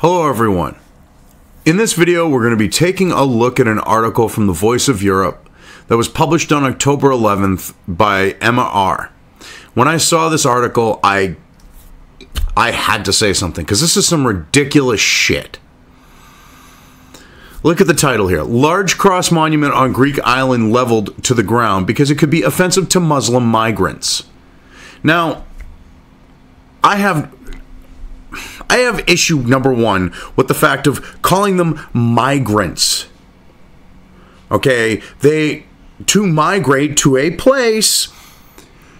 Hello everyone. In this video we're going to be taking a look at an article from the Voice of Europe that was published on October 11th by Emma R. When I saw this article, I had to say something because this is some ridiculous shit. Look at the title here. Large cross monument on Greek island leveled to the ground because it could be offensive to Muslim migrants. Now, I have issue number one with the fact of calling them migrants. Okay, to migrate to a place,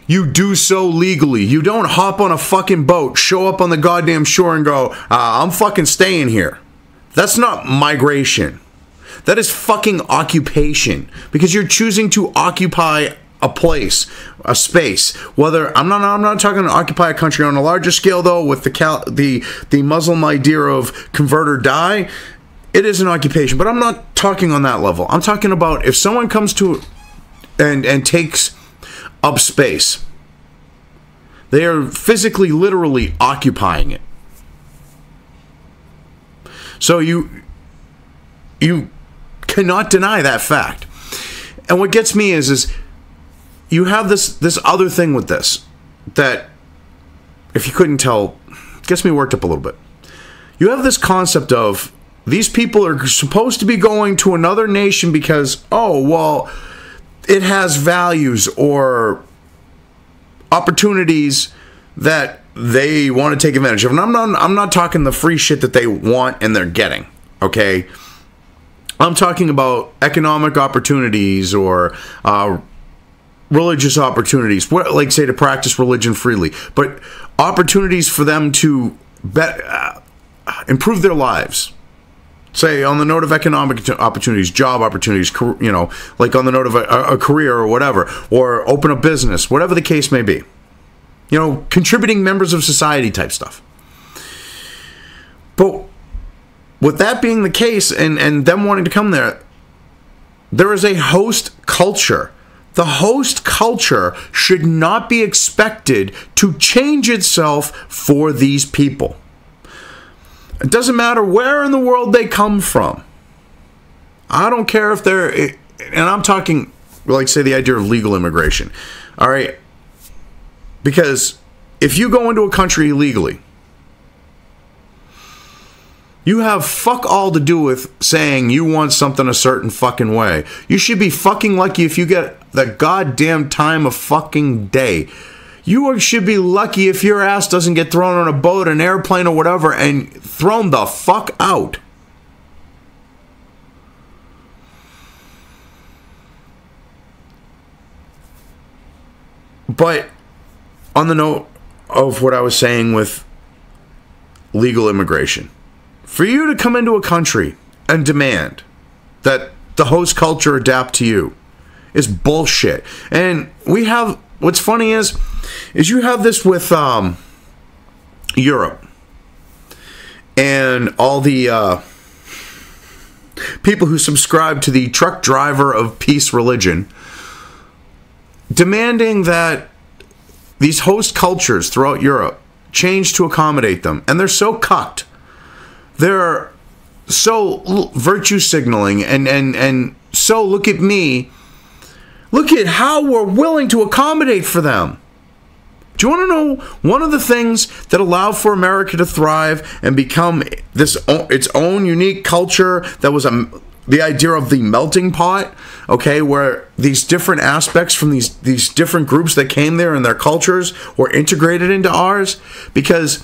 you do so legally. You don't hop on a fucking boat, show up on the goddamn shore and go, I'm fucking staying here. That's not migration. That is fucking occupation, because you're choosing to occupy a place, a space. Whether I'm not talking to occupy a country on a larger scale though, with the Muslim idea of convert or die. It is an occupation, but I'm not talking on that level. I'm talking about if someone comes to and takes up space, they are physically, literally occupying it. So you cannot deny that fact. And what gets me is you have this other thing with this that, if you couldn't tell, gets me worked up a little bit. You have this concept of these people are supposed to be going to another nation because, oh, well, it has values or opportunities that they want to take advantage of. And I'm not talking the free shit that they want and they're getting, okay? I'm talking about economic opportunities or religious opportunities, like say to practice religion freely, but opportunities for them to improve their lives. Say on the note of economic opportunities, job opportunities, you know, like on the note of a career or whatever, or open a business, whatever the case may be. You know, contributing members of society type stuff. But with that being the case and them wanting to come there, there is a host culture. The host culture should not be expected to change itself for these people. It doesn't matter where in the world they come from. I don't care if they're, and I'm talking, like say the idea of legal immigration. All right. Because if you go into a country illegally, you have fuck all to do with saying you want something a certain fucking way. You should be fucking lucky if you get the goddamn time of fucking day. You should be lucky if your ass doesn't get thrown on a boat, an airplane, or whatever, and thrown the fuck out. But on the note of what I was saying with legal immigration, for you to come into a country and demand that the host culture adapt to you is bullshit. And we have, what's funny is you have this with Europe and all the people who subscribe to the truck driver of peace religion, demanding that these host cultures throughout Europe change to accommodate them. And they're so cucked. They're so virtue signaling and so look at me. Look at how we're willing to accommodate for them. Do you want to know one of the things that allowed for America to thrive and become its own unique culture that was the idea of the melting pot, okay, where these different aspects from these different groups that came there and their cultures were integrated into ours? Because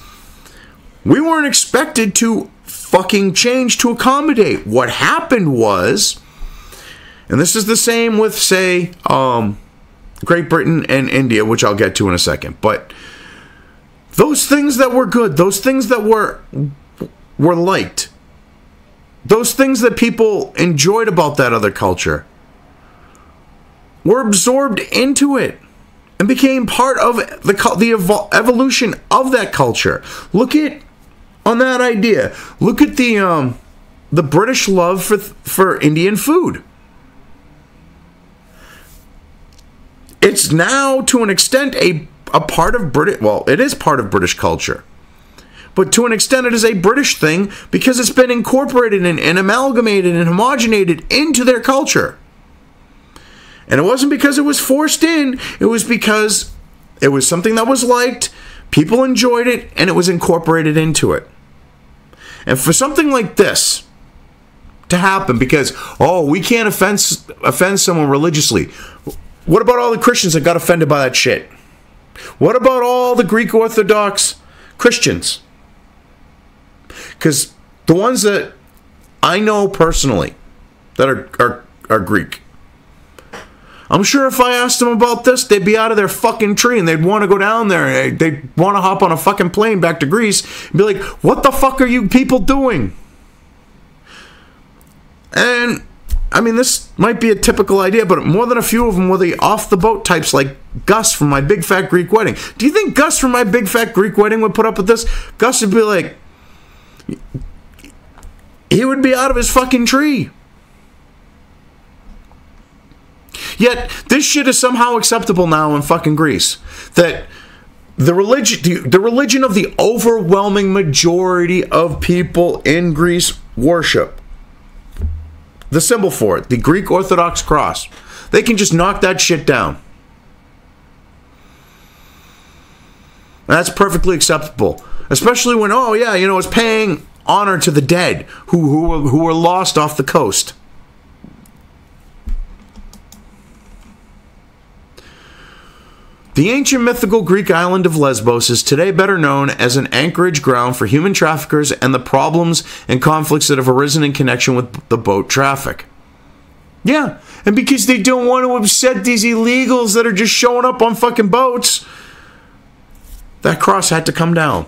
we weren't expected to fucking change to accommodate. What happened was, and this is the same with, say, Great Britain and India, which I'll get to in a second, but those things that were good, those things that were liked, those things that people enjoyed about that other culture were absorbed into it and became part of the evolution of that culture. Look at, on that idea, look at the British love for Indian food. It's now, to an extent, a part of British, well, it is part of British culture. but to an extent it is a British thing because it's been incorporated and amalgamated and homogenated into their culture. And it wasn't because it was forced in, it was because it was something that was liked, people enjoyed it, and it was incorporated into it. And for something like this to happen because, oh, we can't offend someone religiously. What about all the Christians that got offended by that shit? What about all the Greek Orthodox Christians? Because the ones that I know personally that are Greek, I'm sure if I asked them about this, they'd be out of their fucking tree and they'd want to go down there. They'd want to hop on a fucking plane back to Greece and be like, what the fuck are you people doing? And, I mean, this might be a typical idea, but more than a few of them were the off-the-boat types like Gus from My Big Fat Greek Wedding. Do you think Gus from My Big Fat Greek Wedding would put up with this? Gus would be like, he would be out of his fucking tree. Yet, this shit is somehow acceptable now in fucking Greece. That the religion of the overwhelming majority of people in Greece worship. The symbol for it, the Greek Orthodox cross. They can just knock that shit down. That's perfectly acceptable. Especially when, oh yeah, you know, it's paying honor to the dead who were lost off the coast. The ancient mythical Greek island of Lesbos is today better known as an anchorage ground for human traffickers and the problems and conflicts that have arisen in connection with the boat traffic. Yeah, and because they don't want to upset these illegals that are just showing up on fucking boats, that cross had to come down.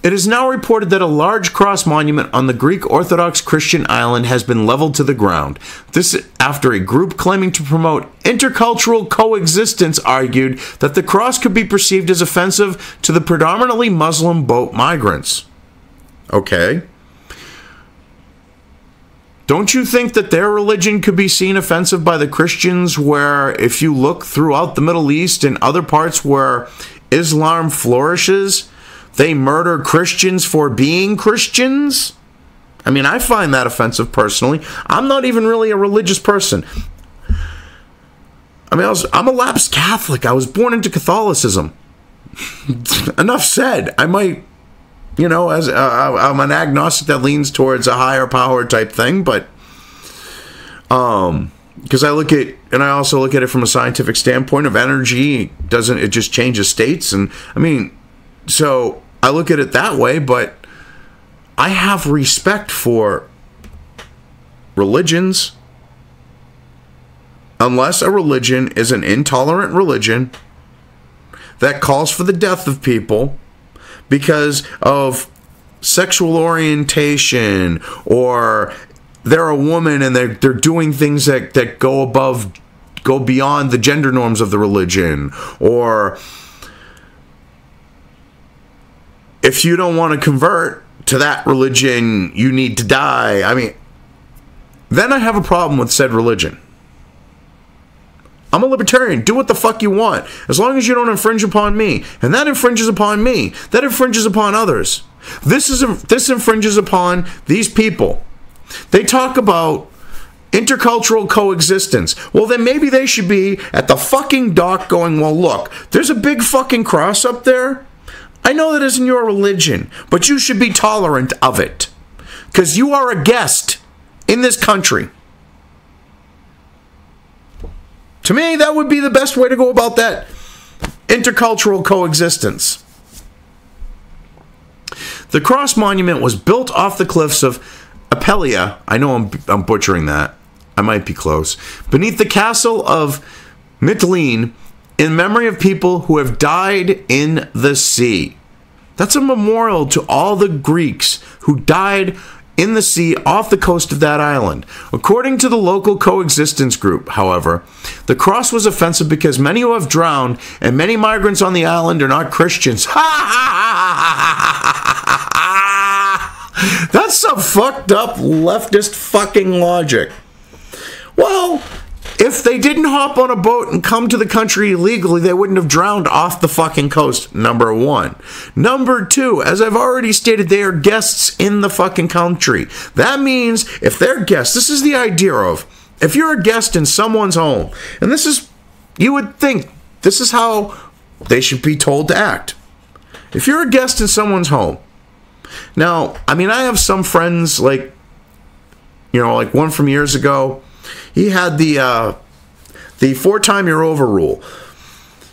It is now reported that a large cross monument on the Greek Orthodox Christian island has been leveled to the ground. This after a group claiming to promote intercultural coexistence argued that the cross could be perceived as offensive to the predominantly Muslim boat migrants. Okay. Don't you think that their religion could be seen offensive by the Christians, where if you look throughout the Middle East and other parts where Islam flourishes, they murder Christians for being Christians? I mean, I find that offensive personally. I'm not even really a religious person. I mean, I'm a lapsed Catholic. I was born into Catholicism. Enough said. I might, you know, as I'm an agnostic that leans towards a higher power type thing, but because I also look at it from a scientific standpoint of energy. It just changes states, and I mean, so I look at it that way, but I have respect for religions unless a religion is an intolerant religion that calls for the death of people because of sexual orientation, or they're a woman and they're doing things that go beyond the gender norms of the religion, or if you don't want to convert to that religion, you need to die. I mean, then I have a problem with said religion. I'm a libertarian. Do what the fuck you want, as long as you don't infringe upon me. And that infringes upon me. That infringes upon others. This infringes upon these people. They talk about intercultural coexistence. Well, then maybe they should be at the fucking dock going, well, look, there's a big fucking cross up there. I know that isn't your religion, but you should be tolerant of it, because you are a guest in this country. To me, that would be the best way to go about that intercultural coexistence. The cross monument was built off the cliffs of Apelia. I know I'm butchering that. I might be close. Beneath the castle of Mytilene, in memory of people who have died in the sea. That's a memorial to all the Greeks who died in the sea off the coast of that island. According to the local Coexistence group, however, the cross was offensive because many who have drowned and many migrants on the island are not Christians. That's some fucked up leftist fucking logic. Well, If they didn't hop on a boat and come to the country illegally, they wouldn't have drowned off the fucking coast, number one. Number two, as I've already stated, they are guests in the fucking country. That means if they're guests, this is the idea of, if you're a guest in someone's home, and this is, you would think, this is how they should be told to act. If you're a guest in someone's home, now, I mean, I have some friends, like, you know, like one from years ago, he had the 4-time you're over rule.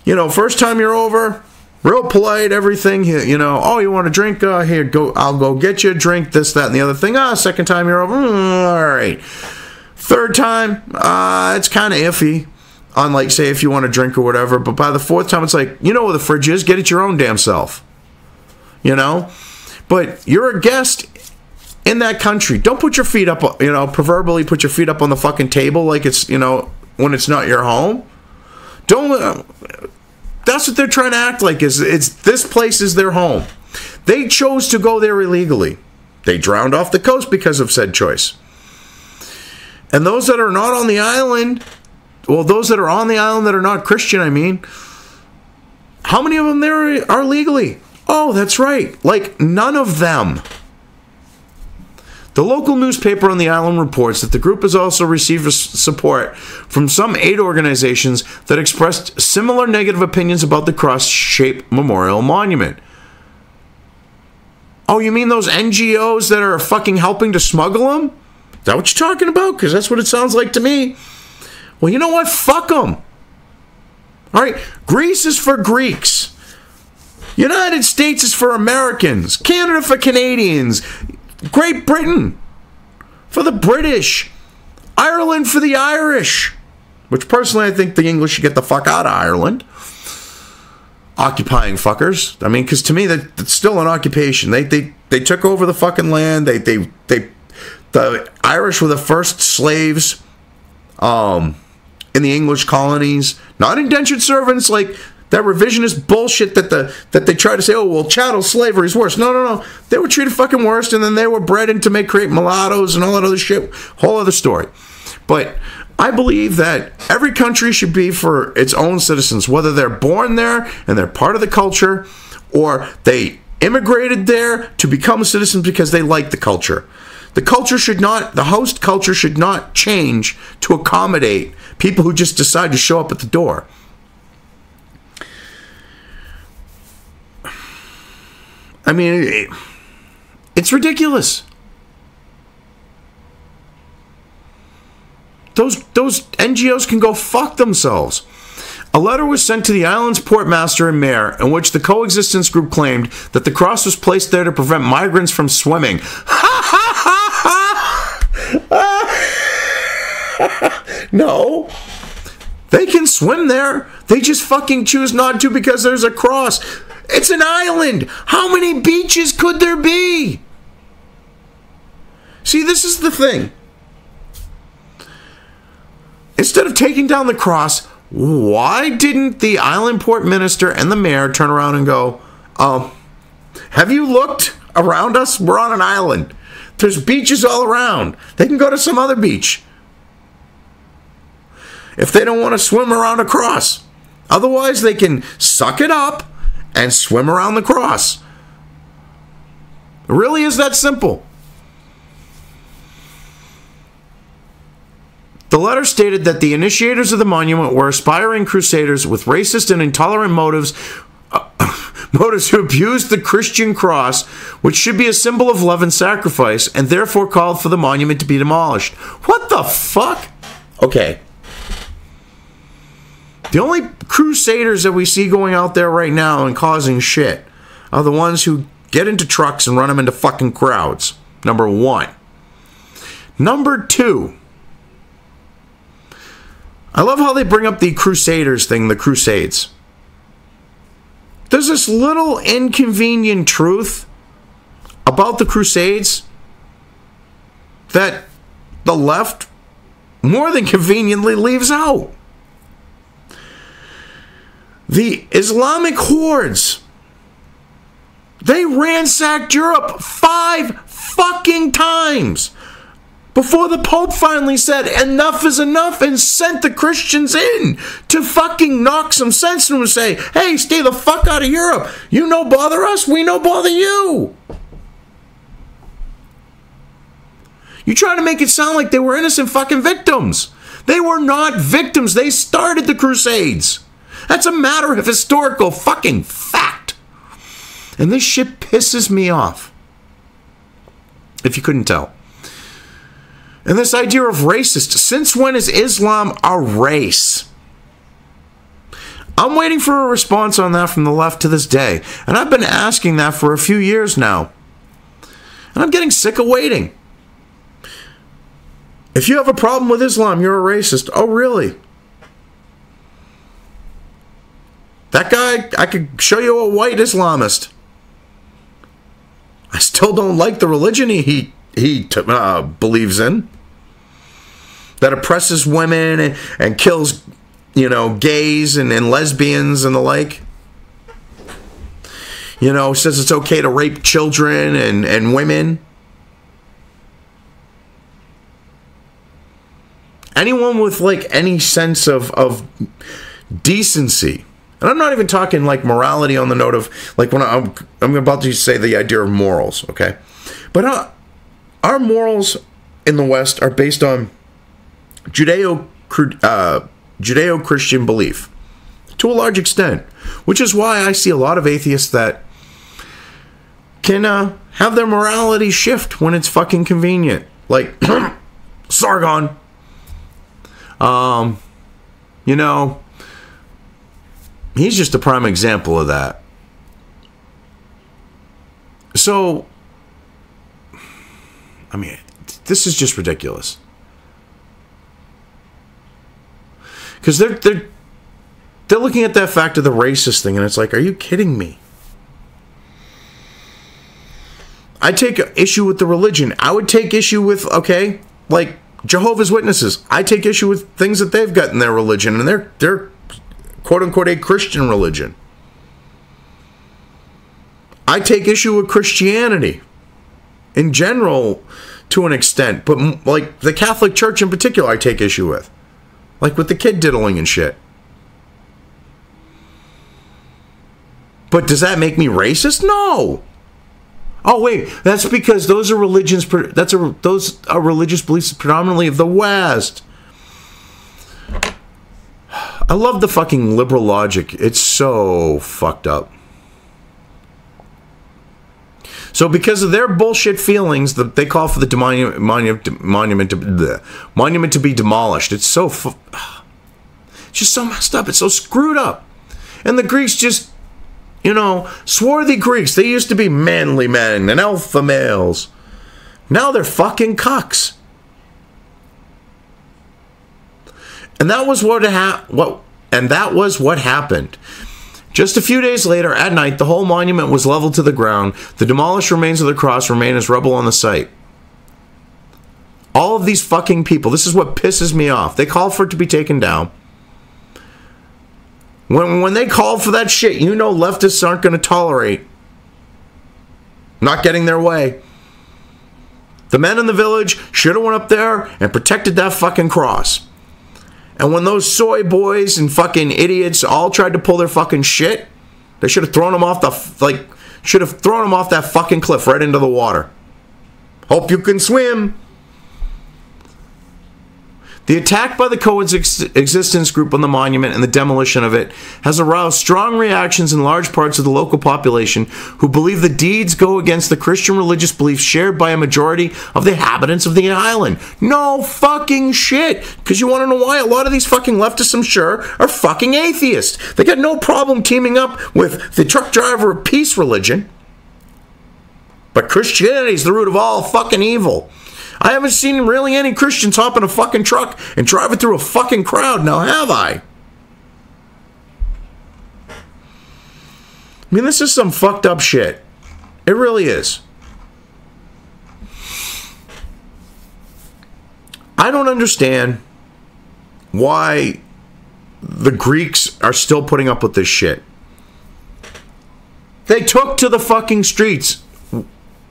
You know, first time you're over, real polite, everything. You know, oh, you want a drink? Here, go. I'll go get you a drink. This, that, and the other thing. Second time you're over, all right. Third time, it's kind of iffy. On, like, say, if you want a drink or whatever. But by the fourth time, it's like, you know where the fridge is. Get it your own damn self. You know, but you're a guest in that country. Don't put your feet up, you know, proverbially put your feet up on the fucking table like it's, you know, when it's not your home. Don't, that's what they're trying to act like, is it's, this place is their home. They chose to go there illegally. They drowned off the coast because of said choice. And those that are not on the island, well, those that are on the island that are not Christian, I mean, how many of them there are legally? Oh, that's right. Like, none of them. The local newspaper on the island reports that the group has also received support from some aid organizations that expressed similar negative opinions about the cross-shaped memorial monument. Oh, you mean those NGOs that are fucking helping to smuggle them? Is that what you're talking about? Because that's what it sounds like to me. Well, you know what? Fuck them. All right, Greece is for Greeks. United States is for Americans. Canada for Canadians. Great Britain for the British. Ireland for the Irish. Which personally I think the English should get the fuck out of Ireland. Occupying fuckers. I mean, because to me that's still an occupation. They took over the fucking land. The Irish were the first slaves in the English colonies. Not indentured servants like that revisionist bullshit that they try to say, oh, well, chattel slavery is worse. No. They were treated fucking worse, and then they were bred in to create mulattoes and all that other shit. Whole other story. But I believe that every country should be for its own citizens, whether they're born there and they're part of the culture, or they immigrated there to become citizens because they like the culture. The host culture should not change to accommodate people who just decide to show up at the door. I mean, it's ridiculous. Those NGOs can go fuck themselves. A letter was sent to the island's portmaster and mayor in which the Coexistence group claimed that the cross was placed there to prevent migrants from swimming. No. They can swim there. They just fucking choose not to because there's a cross. It's an island. How many beaches could there be? See, this is the thing. Instead of taking down the cross, why didn't the island port minister and the mayor turn around and go, have you looked around us? We're on an island. There's beaches all around. They can go to some other beach if they don't want to swim around a cross. Otherwise, they can suck it up and swim around the cross. It really is that simple. The letter stated that the initiators of the monument were aspiring crusaders with racist and intolerant motives who abused the Christian cross, which should be a symbol of love and sacrifice, and therefore called for the monument to be demolished. What the fuck? Okay. The only crusaders that we see going out there right now and causing shit are the ones who get into trucks and run them into fucking crowds. Number one. Number two. I love how they bring up the Crusaders thing, the Crusades. There's this little inconvenient truth about the Crusades that the left more than conveniently leaves out. The Islamic hordes, they ransacked Europe 5 fucking times. before the Pope finally said enough is enough and sent the Christians in to fucking knock some sense into them and say, hey, stay the fuck out of Europe. You no bother us, we no bother you. You try to make it sound like they were innocent fucking victims. They were not victims. They started the Crusades. That's a matter of historical fucking fact. And this shit pisses me off. If you couldn't tell. And this idea of racist. Since when is Islam a race? I'm waiting for a response on that from the left to this day. And I've been asking that for a few years now. And I'm getting sick of waiting. If you have a problem with Islam, you're a racist. Oh, really? That guy, I could show you a white Islamist. I still don't like the religion he believes in. That oppresses women and kills, gays and lesbians and the like. Says it's okay to rape children and women. Anyone with any sense of decency. And I'm not even talking morality on the note of when I'm about to say the idea of morals, okay? But our morals in the West are based on Judeo-Christian belief to a large extent, which is why I see a lot of atheists that can have their morality shift when it's fucking convenient. Like Sargon. He's just a prime example of that. So, this is just ridiculous. Because they're looking at that fact of the racist thing, and it's like, are you kidding me? I take issue with the religion. I would take issue with, Jehovah's Witnesses. I take issue with things that they've got in their religion, and they're quote-unquote a Christian religion. I take issue with Christianity in general to an extent, but the Catholic Church in particular I take issue with. With the kid diddling and shit. But does that make me racist? No. Oh wait, that's because those are those are religious beliefs predominantly of the West. I love the fucking liberal logic. It's so fucked up. So because of their bullshit feelings, they call for the monument to be demolished. It's so it's just so messed up. It's so screwed up. And the Greeks just, swarthy Greeks. They used to be manly men and alpha males. Now they're fucking cucks. And that was what happened. Just a few days later, at night, the whole monument was leveled to the ground. The demolished remains of the cross remain as rubble on the site. All of these fucking people, this is what pisses me off. They call for it to be taken down. When they call for that shit, leftists aren't going to tolerate not getting their way. The men in the village should have went up there and protected that fucking cross. And when those soy boys and fucking idiots all tried to pull their fucking shit, they should have thrown them off that fucking cliff right into the water. Hope you can swim. The attack by the Coexistence group on the monument and the demolition of it has aroused strong reactions in large parts of the local population who believe the deeds go against the Christian religious beliefs shared by a majority of the inhabitants of the island. No fucking shit. Because you want to know why? A lot of these fucking leftists, I'm sure, are fucking atheists. They got no problem teaming up with the truck driver of peace religion. But Christianity is the root of all fucking evil. I haven't seen really any Christians hop in a fucking truck and drive it through a fucking crowd, now have I? This is some fucked up shit. It really is. I don't understand why the Greeks are still putting up with this shit. They took to the fucking streets,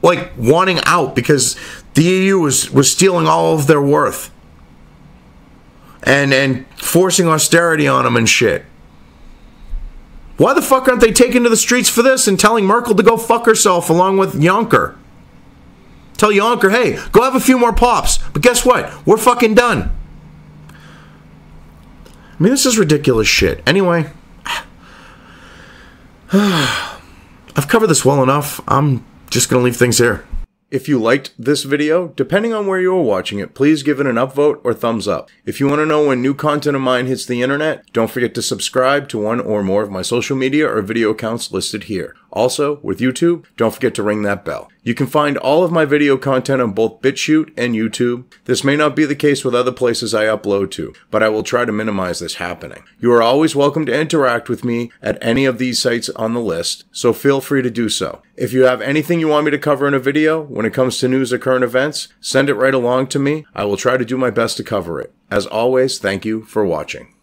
wanting out because The EU was stealing all of their worth and forcing austerity on them and shit. Why the fuck aren't they taking to the streets for this and telling Merkel to go fuck herself along with Juncker? Tell Juncker, hey, go have a few more pops. But guess what? We're fucking done. I mean, this is ridiculous shit. Anyway, I've covered this well enough. I'm just going to leave things here. If you liked this video, depending on where you are watching it, please give it an upvote or thumbs up. If you want to know when new content of mine hits the internet, don't forget to subscribe to one or more of my social media or video accounts listed here. Also, with YouTube, don't forget to ring that bell. You can find all of my video content on both BitChute and YouTube. This may not be the case with other places I upload to, but I will try to minimize this happening. You are always welcome to interact with me at any of these sites on the list, so feel free to do so. If you have anything you want me to cover in a video when it comes to news or current events, send it right along to me. I will try to do my best to cover it. As always, thank you for watching.